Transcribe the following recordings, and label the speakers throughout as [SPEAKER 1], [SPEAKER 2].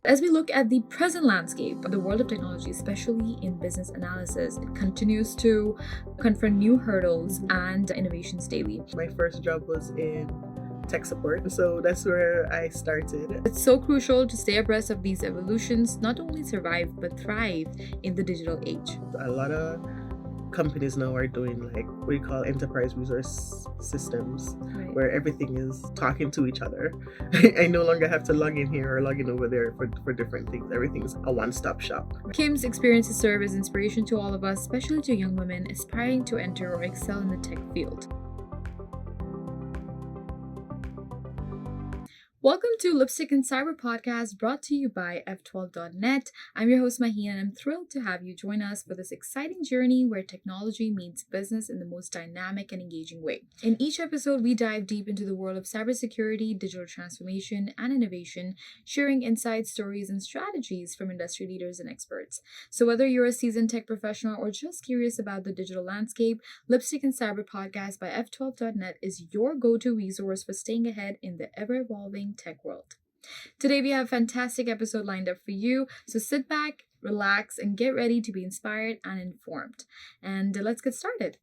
[SPEAKER 1] As we look at the present landscape of the world of technology, especially in business analysis, it continues to confront new hurdles and innovations daily.
[SPEAKER 2] My first job was in tech support, so that's where I started.
[SPEAKER 1] It's so crucial to stay abreast of these evolutions, not only survive but thrive in the digital age.
[SPEAKER 2] A lot of companies now are doing like what we call enterprise resource systems,
[SPEAKER 1] Right.
[SPEAKER 2] where everything is talking to each other. I no longer have to log in here or log in over there for different things. Everything's a one-stop shop.
[SPEAKER 1] Kim's experiences serve as inspiration to all of us, especially to young women aspiring to enter or excel in the tech field. Welcome to Lipstick and Cyber Podcast, brought to you by F12.net. I'm your host, Maheen, and I'm thrilled to have you join us for this exciting journey where technology meets business in the most dynamic and engaging way. In each episode, we dive deep into the world of cybersecurity, digital transformation, and innovation, sharing insights, stories, and strategies from industry leaders and experts. So whether you're a seasoned tech professional or just curious about the digital landscape, Lipstick and Cyber Podcast by F12.net is your go-to resource for staying ahead in the ever-evolving tech world. Today we have a fantastic episode lined up for you, so sit back, relax, and get ready to be inspired and informed. And let's get started.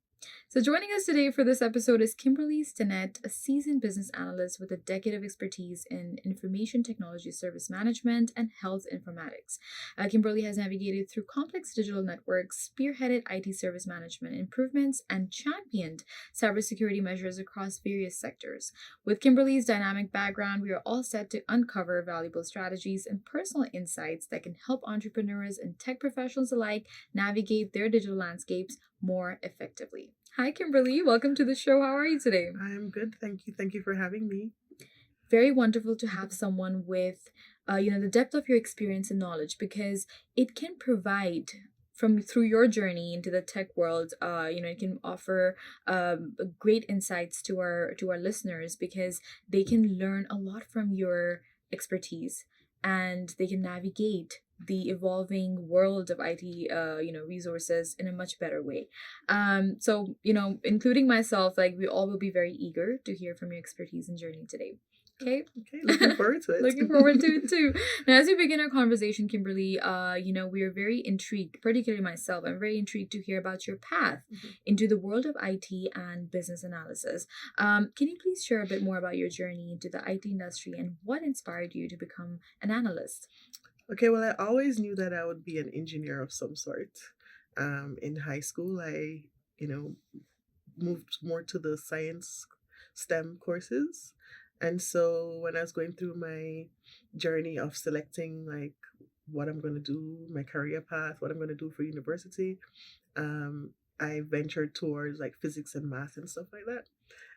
[SPEAKER 1] So joining us today for this episode is Kimberley Stennett, a seasoned business analyst with a decade of expertise in information technology service management and health informatics. Kimberley has navigated through complex digital networks, spearheaded IT service management improvements, and championed cybersecurity measures across various sectors. With Kimberley's dynamic background, we are all set to uncover valuable strategies and personal insights that can help entrepreneurs and tech professionals alike navigate their digital landscapes more effectively. Hi, Kimberley. Welcome to the show. How are you today?
[SPEAKER 2] I'm good. Thank you. Thank you for having me.
[SPEAKER 1] Very wonderful to have someone with, the depth of your experience and knowledge, because it can provide through your journey into the tech world. It can offer great insights to our listeners, because they can learn a lot from your expertise and they can navigate the evolving world of IT, resources in a much better way. So, including myself, like, we all will be very eager to hear from your expertise and journey today. Okay.
[SPEAKER 2] Looking forward to it.
[SPEAKER 1] Looking forward to it too. Now, as we begin our conversation, Kimberley, we are very intrigued, particularly myself. I'm very intrigued to hear about your path into the world of IT and business analysis. Can you please share a bit more about your journey into the IT industry and what inspired you to become an analyst?
[SPEAKER 2] Okay, well, I always knew that I would be an engineer of some sort. In high school, I, moved more to the science STEM courses. And so when I was going through my journey of selecting like what I'm going to do, my career path, what I'm going to do for university, I ventured towards like physics and math and stuff like that.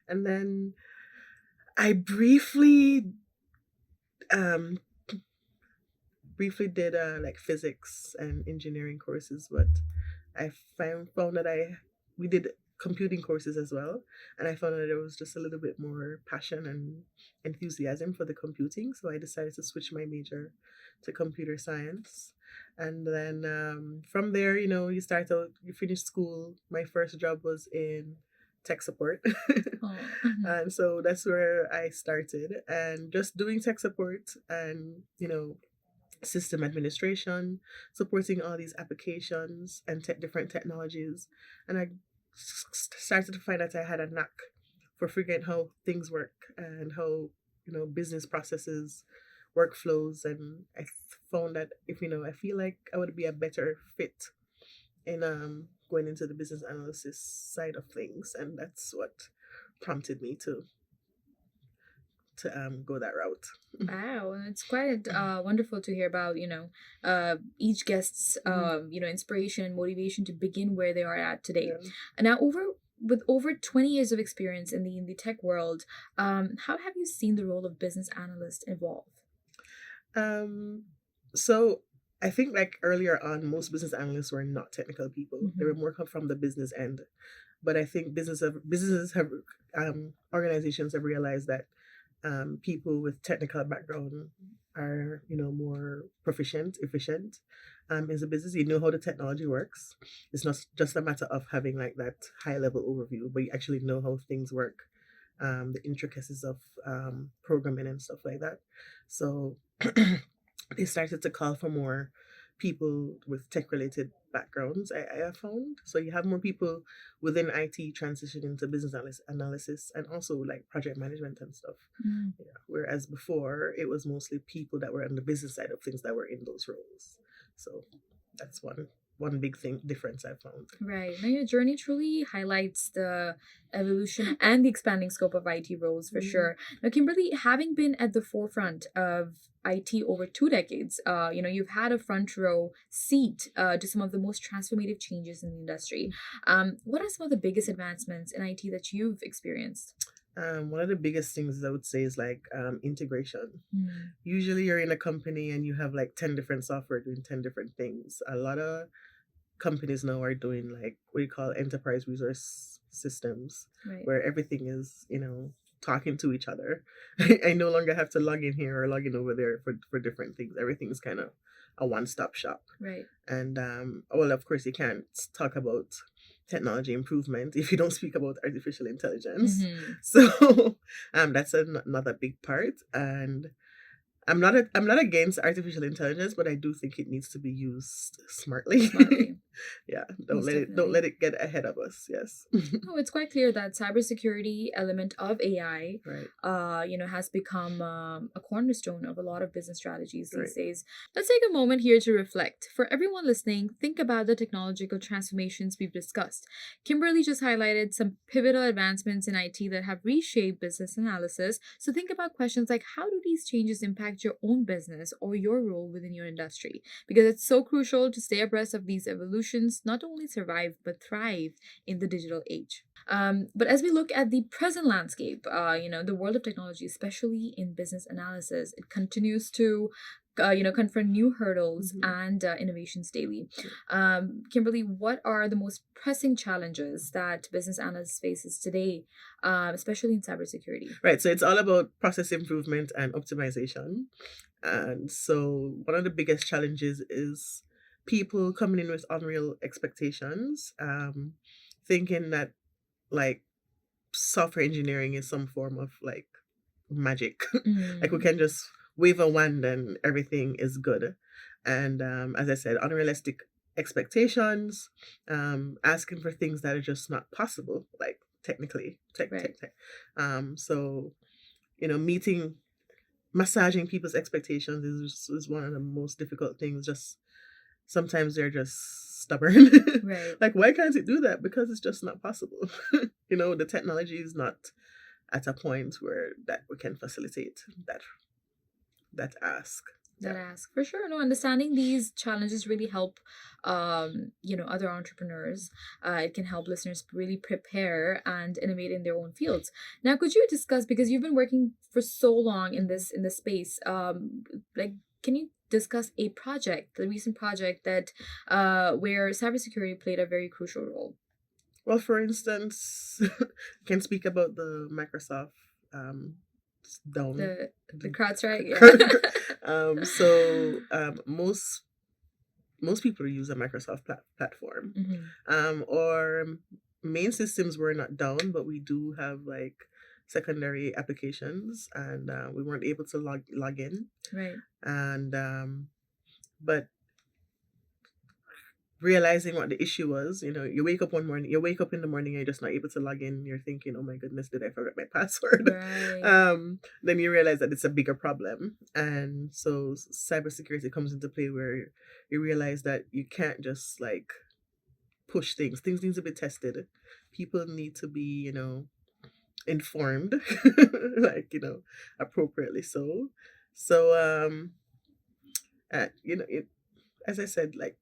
[SPEAKER 2] And then I briefly did like physics and engineering courses, but I found that we did computing courses as well, and I found that there was just a little bit more passion and enthusiasm for the computing, so I decided to switch my major to computer science. And then from there, you finish school. My first job was in tech support. And so that's where I started, and just doing tech support and system administration, supporting all these applications and different technologies. And I started to find that I had a knack for figuring out how things work and how business processes, workflows, and I found that I feel like I would be a better fit in going into the business analysis side of things, and that's what prompted me to go that route.
[SPEAKER 1] Wow, and it's quite wonderful to hear about each guest's inspiration and motivation to begin where they are at today.
[SPEAKER 2] Yeah.
[SPEAKER 1] And now, with over 20 years of experience in the tech world, how have you seen the role of business analyst evolve?
[SPEAKER 2] So I think like earlier on, most business analysts were not technical people. They were more come from the business end. But I think organizations have realized that people with technical background are more proficient, efficient as a business. You know how the technology works. It's not just a matter of having like that high level overview, but you actually know how things work, the intricacies of programming and stuff like that. So they started to call for more people with tech related backgrounds. I have found so you have more people within IT transitioning to business analysis and also like project management and stuff.
[SPEAKER 1] Mm.
[SPEAKER 2] Yeah. Whereas before it was mostly people that were on the business side of things that were in those roles. So that's one big thing difference I found.
[SPEAKER 1] Right. Now, your journey truly highlights the evolution and the expanding scope of IT roles for sure. Now, Kimberly, having been at the forefront of IT over 2 decades, you've had a front row seat to some of the most transformative changes in the industry. What are some of the biggest advancements in IT that you've experienced?
[SPEAKER 2] One of the biggest things I would say is like integration.
[SPEAKER 1] Mm.
[SPEAKER 2] Usually you're in a company and you have like 10 different software doing 10 different things. A lot of companies now are doing like what you call enterprise resource systems,
[SPEAKER 1] Right.
[SPEAKER 2] where everything is, talking to each other. I no longer have to log in here or log in over there for different things. Everything's kind of a one-stop shop.
[SPEAKER 1] Right.
[SPEAKER 2] And well, of course, you can't talk about technology improvement if you don't speak about artificial intelligence.
[SPEAKER 1] Mm-hmm.
[SPEAKER 2] So that's another big part. And I'm not against artificial intelligence, but I do think it needs to be used smartly.
[SPEAKER 1] Smartly.
[SPEAKER 2] Yeah,
[SPEAKER 1] Most
[SPEAKER 2] don't
[SPEAKER 1] definitely.
[SPEAKER 2] let it get ahead of us. Yes.
[SPEAKER 1] No, it's quite clear that cybersecurity element of AI,
[SPEAKER 2] Right.
[SPEAKER 1] has become a cornerstone of a lot of business strategies these
[SPEAKER 2] Right.
[SPEAKER 1] days. Let's take a moment here to reflect. For everyone listening, think about the technological transformations we've discussed. Kimberly just highlighted some pivotal advancements in IT that have reshaped business analysis. So think about questions like how do these changes impact your own business or your role within your industry? Because it's so crucial to stay abreast of these evolutions, not only survive but thrive in the digital age. But as we look at the present landscape, the world of technology, especially in business analysis, it continues to confront new hurdles and innovations daily. Kimberly, what are the most pressing challenges that business analysts faces today, especially in cybersecurity?
[SPEAKER 2] Right. So it's all about process improvement and optimization. And so one of the biggest challenges is people coming in with unreal expectations, thinking that like software engineering is some form of like magic. Like we
[SPEAKER 1] Mm,
[SPEAKER 2] can just wave a wand and everything is good. And as I said, unrealistic expectations, asking for things that are just not possible, like technically,
[SPEAKER 1] right.
[SPEAKER 2] tech. So, meeting, massaging people's expectations is one of the most difficult things. Just sometimes they're just stubborn.
[SPEAKER 1] Right.
[SPEAKER 2] Like, why can't it do that? Because it's just not possible. The technology is not at a point where that we can facilitate that ask.
[SPEAKER 1] That
[SPEAKER 2] Yeah.
[SPEAKER 1] ask for sure. No, understanding these challenges really help other entrepreneurs. It can help listeners really prepare and innovate in their own fields. Now, could you discuss, because you've been working for so long in this space, like, can you discuss a project, the recent project that where cybersecurity played a very crucial role?
[SPEAKER 2] Well, for instance, I can speak about the Microsoft down.
[SPEAKER 1] The CrowdStrike,
[SPEAKER 2] So most people use a Microsoft platform. Or main systems were not down, but we do have like secondary applications, and we weren't able to log in.
[SPEAKER 1] Right.
[SPEAKER 2] And but realizing what the issue was, you wake up in the morning and you're just not able to log in. You're thinking, oh my goodness, did I forget my password?
[SPEAKER 1] Right.
[SPEAKER 2] Then you realize that it's a bigger problem. And so cybersecurity comes into play, where you realize that you can't just like push things. Things need to be tested. People need to be, informed, like, appropriately so. So, it, as I said, like,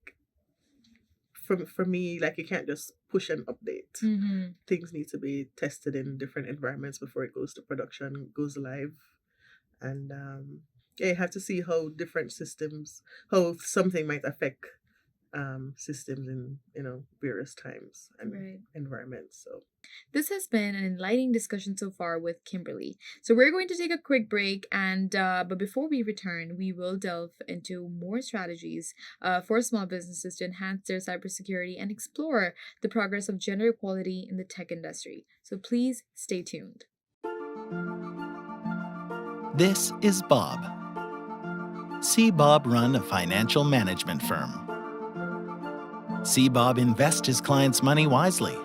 [SPEAKER 2] for me, like you can't just push an update. Things need to be tested in different environments before it goes to production, goes live, and yeah, you have to see how different systems, how something might affect systems in various times and
[SPEAKER 1] Right.
[SPEAKER 2] environments. So
[SPEAKER 1] This has been an enlightening discussion so far with Kimberly. So we're going to take a quick break, and but before we return, we will delve into more strategies for small businesses to enhance their cybersecurity and explore the progress of gender equality in the tech industry. So please stay tuned.
[SPEAKER 3] This is Bob. See Bob run a financial management firm. See Bob invest his clients' money wisely.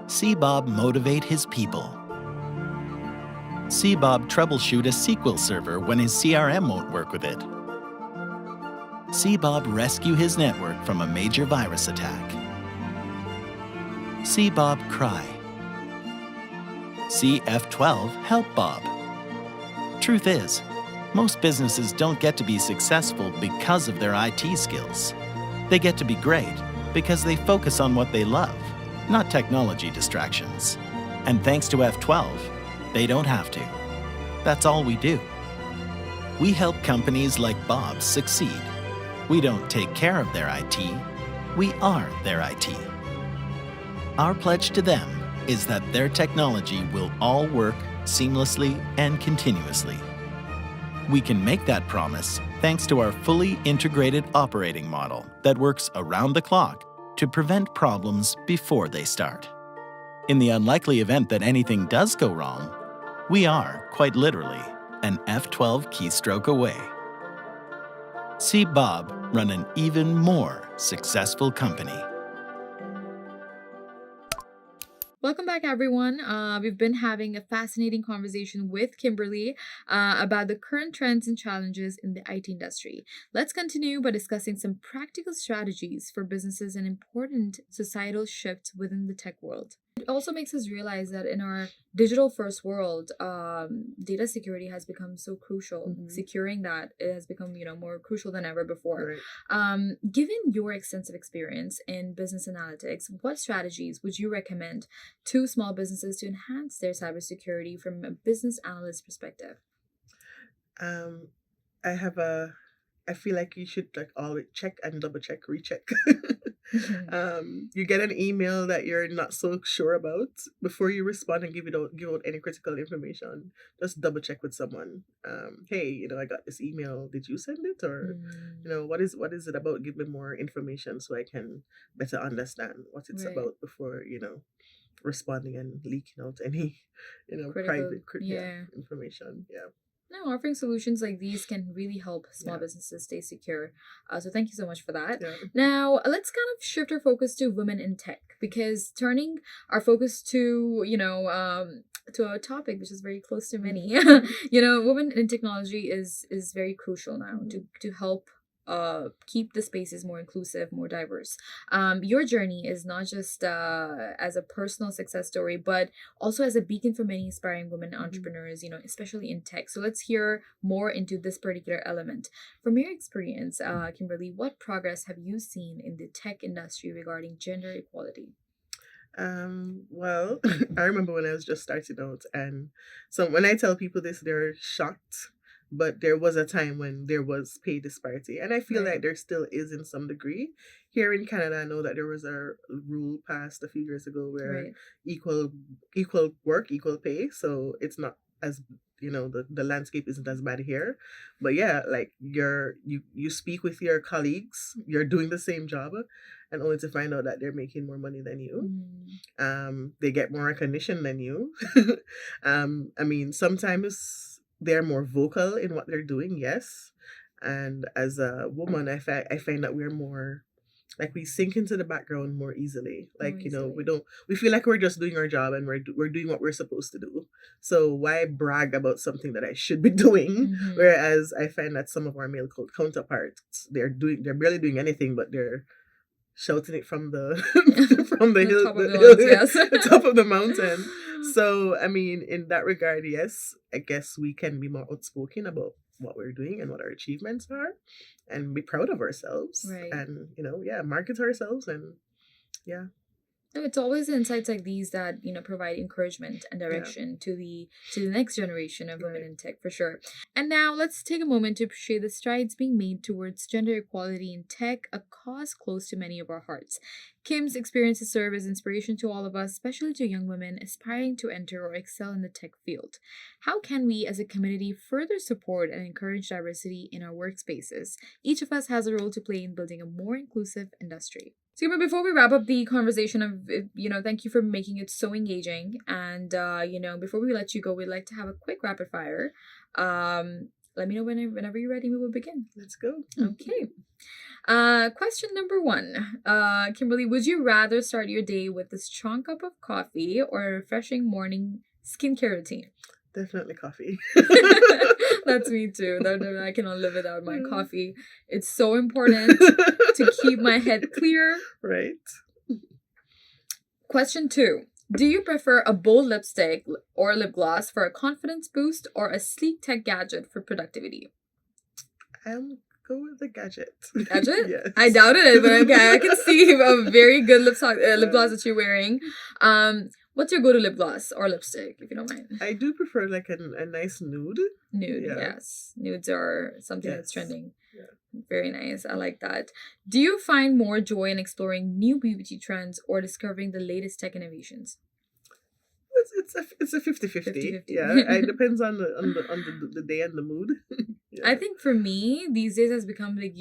[SPEAKER 3] See Bob motivate his people. See Bob troubleshoot a SQL server when his CRM won't work with it. See Bob rescue his network from a major virus attack. See Bob cry. See F12 help Bob. Truth is, most businesses don't get to be successful because of their IT skills. They get to be great because they focus on what they love, not technology distractions. And thanks to F12, they don't have to. That's all we do. We help companies like Bob succeed. We don't take care of their IT, we are their IT. Our pledge to them is that their technology will all work seamlessly and continuously. We can make that promise thanks to our fully integrated operating model that works around the clock to prevent problems before they start. In the unlikely event that anything does go wrong, we are, quite literally, an F12 keystroke away. See Bob run an even more successful company.
[SPEAKER 1] Welcome back, everyone. We've been having a fascinating conversation with Kimberly about the current trends and challenges in the IT industry. Let's continue by discussing some practical strategies for businesses and important societal shifts within the tech world. It also makes us realize that in our digital first world, data security has become so crucial. Securing that, it has become more crucial than ever before.
[SPEAKER 2] Right.
[SPEAKER 1] Given your extensive experience in business analytics, what strategies would you recommend to small businesses to enhance their cybersecurity from a business analyst perspective?
[SPEAKER 2] I feel like you should like always check and double check, recheck. You get an email that you're not so sure about, before you respond and give out any critical information, just double check with someone. Hey, I got this email. Did you send it, or what is it about? Give me more information so I can better understand what it's
[SPEAKER 1] Right.
[SPEAKER 2] about before responding and leaking out any
[SPEAKER 1] Critical,
[SPEAKER 2] private
[SPEAKER 1] yeah.
[SPEAKER 2] information. Yeah.
[SPEAKER 1] No, offering solutions like these can really help small
[SPEAKER 2] Yeah.
[SPEAKER 1] businesses stay secure. So thank you so much for that.
[SPEAKER 2] Yeah.
[SPEAKER 1] Now, let's kind of shift our focus to women in tech, because turning our focus to a topic which is very close to many, women in technology is very crucial now to help keep the spaces more inclusive, more diverse. Your journey is not just as a personal success story, but also as a beacon for many aspiring women entrepreneurs, especially in tech. So let's hear more into this particular element. From your experience, Kimberly, what progress have you seen in the tech industry regarding gender equality?
[SPEAKER 2] Well, I remember when I was just starting out, and so when I tell people this, they're shocked. But there was a time when there was pay disparity, and I feel
[SPEAKER 1] Right.
[SPEAKER 2] like there still is in some degree. Here in Canada, I know that there was a rule passed a few years ago where
[SPEAKER 1] Right.
[SPEAKER 2] equal work, equal pay. So it's not as the landscape isn't as bad here. But yeah, like you speak with your colleagues, you're doing the same job, and only to find out that they're making more money than you. They get more recognition than you. I mean, sometimes they're more vocal in what they're doing, yes. And as a woman, I find that we're more like we sink into the background more easily.
[SPEAKER 1] More
[SPEAKER 2] Like
[SPEAKER 1] easily.
[SPEAKER 2] we feel like we're just doing our job, and we're doing what we're supposed to do. So why brag about something that I should be doing? Whereas I find that some of our male counterparts, they're barely doing anything, but they're shouting it from the from the
[SPEAKER 1] The
[SPEAKER 2] hill,
[SPEAKER 1] top of the lungs, yes.
[SPEAKER 2] the top of the mountain. So I mean, in that regard, yes, I guess we can be more outspoken about what we're doing and what our achievements are, and be proud of ourselves,
[SPEAKER 1] Right.
[SPEAKER 2] and market ourselves, and yeah.
[SPEAKER 1] No, it's always the insights like these that provide encouragement and direction to the next generation of women
[SPEAKER 2] Right.
[SPEAKER 1] in tech, for sure. And now let's take a moment to appreciate the strides being made towards gender equality in tech, a cause close to many of our hearts. Kim's experiences serve as inspiration to all of us, especially to young women aspiring to enter or excel in the tech field. How can we as a community further support and encourage diversity in our workspaces? Each of us has a role to play in building a more inclusive industry. So, but before we wrap up the conversation thank you for making it so engaging. And, before we let you go, we'd like to have a quick rapid fire. let me know whenever you're ready. We will begin.
[SPEAKER 2] Let's go.
[SPEAKER 1] Okay. Question number 1. Kimberly, would you rather start your day with a strong cup of coffee or a refreshing morning skincare routine?
[SPEAKER 2] Definitely coffee.
[SPEAKER 1] That's me too. I cannot live without my coffee. It's so important to keep my head clear.
[SPEAKER 2] Right.
[SPEAKER 1] Question 2. Do you prefer a bold lipstick or lip gloss for a confidence boost or a sleek tech gadget for productivity?
[SPEAKER 2] Go with the gadget.
[SPEAKER 1] Gadget?
[SPEAKER 2] Yes.
[SPEAKER 1] I doubted it, but okay. I can see a very good lip gloss that you're wearing. What's your go-to lip gloss or lipstick, if you don't mind?
[SPEAKER 2] I do prefer like a nice nude.
[SPEAKER 1] Nude,
[SPEAKER 2] Yeah.
[SPEAKER 1] yes. Nudes are something that's
[SPEAKER 2] Yes.
[SPEAKER 1] trending.
[SPEAKER 2] Yeah.
[SPEAKER 1] Very nice. I like that. Do you find more joy in exploring new beauty trends or discovering the latest tech innovations?
[SPEAKER 2] It's a 50-50.
[SPEAKER 1] 50-50.
[SPEAKER 2] Yeah, it depends on the day and the mood. Yeah.
[SPEAKER 1] I think for me, these days has become like,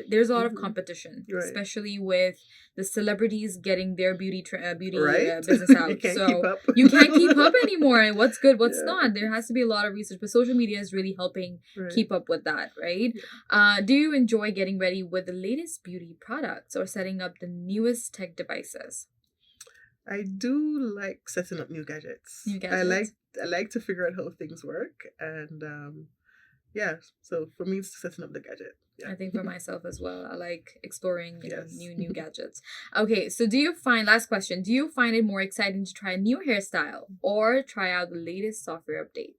[SPEAKER 1] there's a lot of
[SPEAKER 2] Mhm.
[SPEAKER 1] competition,
[SPEAKER 2] Right.
[SPEAKER 1] especially with the celebrities getting their beauty
[SPEAKER 2] Right?
[SPEAKER 1] business out.
[SPEAKER 2] You can't
[SPEAKER 1] So
[SPEAKER 2] keep up.
[SPEAKER 1] you can't keep up anymore. And what's good, what's
[SPEAKER 2] Yeah.
[SPEAKER 1] not. There has to be a lot of research, but social media is really helping
[SPEAKER 2] Right.
[SPEAKER 1] keep up with that, right? Do you enjoy getting ready with the latest beauty products or setting up the newest tech devices?
[SPEAKER 2] I do like setting up new gadgets.
[SPEAKER 1] New gadgets?
[SPEAKER 2] I like to figure out how things work, and yeah. So for me, it's setting up the gadget. Yeah.
[SPEAKER 1] I think for myself as well. I like exploring
[SPEAKER 2] Yes.
[SPEAKER 1] new gadgets. Okay, so last question, do you find it more exciting to try a new hairstyle or try out the latest software update?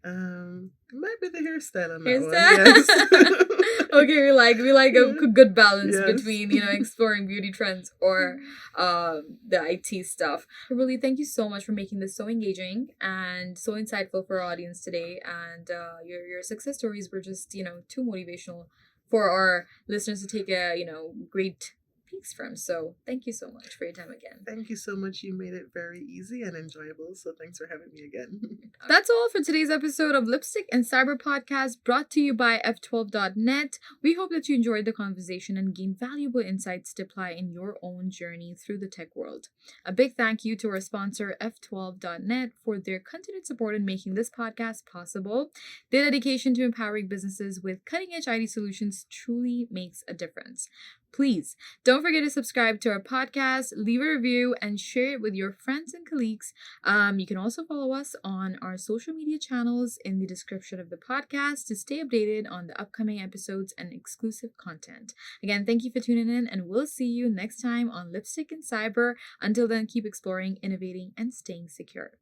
[SPEAKER 2] Might be the hairstyle on that
[SPEAKER 1] Hairstyle?
[SPEAKER 2] one. Yes.
[SPEAKER 1] Okay, we like a good balance
[SPEAKER 2] Yes.
[SPEAKER 1] between exploring beauty trends or the IT stuff. Really, thank you so much for making this so engaging and so insightful for our audience today. And your success stories were just too motivational for our listeners to take a great peeks from. So thank you so much for your time again.
[SPEAKER 2] Thank you so much. You made it very easy and enjoyable. So thanks for having me again.
[SPEAKER 1] That's all for today's episode of Lipstick and Cyber Podcast, brought to you by F12.net. We hope that you enjoyed the conversation and gained valuable insights to apply in your own journey through the tech world. A big thank you to our sponsor, F12.net, for their continued support in making this podcast possible. Their dedication to empowering businesses with cutting-edge IT solutions truly makes a difference. Please don't forget to subscribe to our podcast, leave a review, and share it with your friends and colleagues. You can also follow us on our social media channels in the description of the podcast to stay updated on the upcoming episodes and exclusive content. Again, thank you for tuning in, and we'll see you next time on Lipstick and Cyber. Until then, keep exploring, innovating, and staying secure.